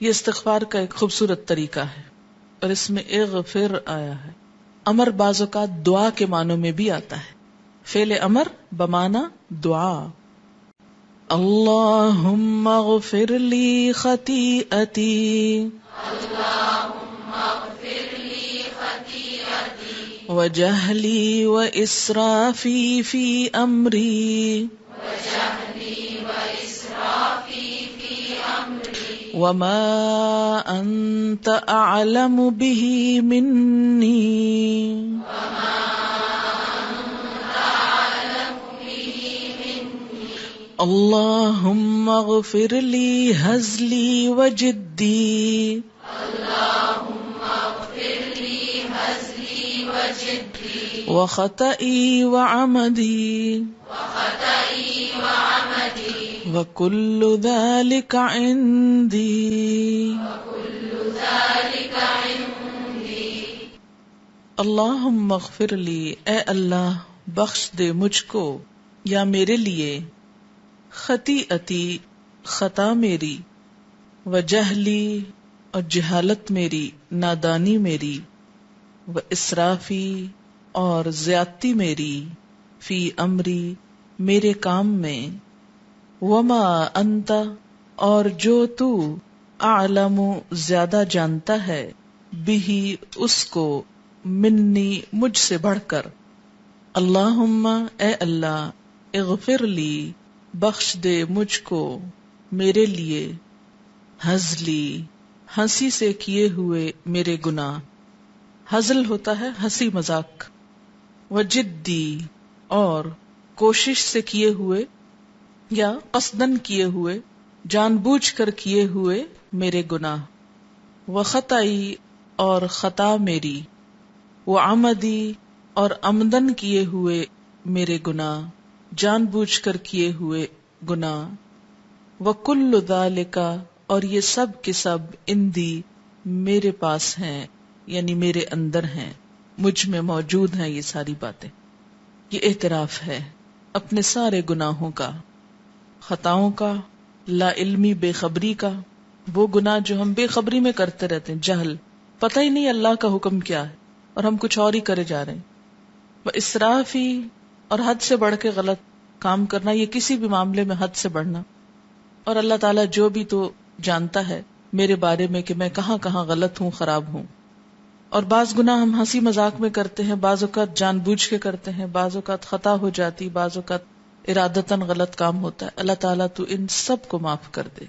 یہ استغفار کا ایک خوبصورت طریقہ ہے، اور اس میں اغفر آیا ہے. امر بعض اوقات دعا کے معنوں میں بھی آتا ہے. فعل امر بمعنی دعا. اللہم اغفر لی خطیئتی، وجہلی واسرافی فی امری، وما انت اعلم به منی، اللہم اغفر لی ہزلی وجدی، وخطئی وعمدی، وکل ذلک عندی. اللہم اغفر لی، اے اللہ بخش دے مجھ کو یا میرے لیے، خطیئتی خطا میری، وجہلی اور جہالت میری، نادانی میری، واسرافی اور زیادتی میری، فی امری میرے کام میں، وما انت اور جو تو، اعلم زیادہ جانتا ہے، بہ اس کو، منی مجھ سے بڑھ کر. اللہم اے اللہ، اغفر لی بخش دے مجھ کو میرے لیے، ہزلی ہنسی سے کیے ہوئے میرے گناہ، ہزل ہوتا ہے ہنسی مذاق، وجدی اور کوشش سے کیے ہوئے یا قصدن کیے ہوئے، جان بوجھ کر کیے ہوئے میرے گناہ، وخطائی اور خطا میری، وعمدی اور عمدن کیے ہوئے میرے گناہ، جان بوجھ کر کیے ہوئے گناہ، وکل ذالک اور یہ سب کے سب عندی میرے پاس ہیں، یعنی میرے اندر ہیں، مجھ میں موجود ہیں یہ ساری باتیں. یہ اعتراف ہے اپنے سارے گناہوں کا، خطاؤں کا، لا علمی بے خبری کا، وہ گناہ جو ہم بے خبری میں کرتے رہتے ہیں، جہل، پتہ ہی نہیں اللہ کا حکم کیا ہے اور ہم کچھ اور ہی کرے جا رہے ہیں. وہ اسرافی اور حد سے بڑھ کے غلط کام کرنا، یہ کسی بھی معاملے میں حد سے بڑھنا. اور اللہ تعالیٰ جو بھی تو جانتا ہے میرے بارے میں کہ میں کہاں کہاں غلط ہوں، خراب ہوں. اور بعض گناہ ہم ہنسی مذاق میں کرتے ہیں، بعض اوقات جان بوجھ کے کرتے ہیں، بعض اوقات خطا ہو جاتی، بعض اوقات ارادتاً غلط کام ہوتا ہے. اللہ تعالیٰ تو ان سب کو معاف کر دے.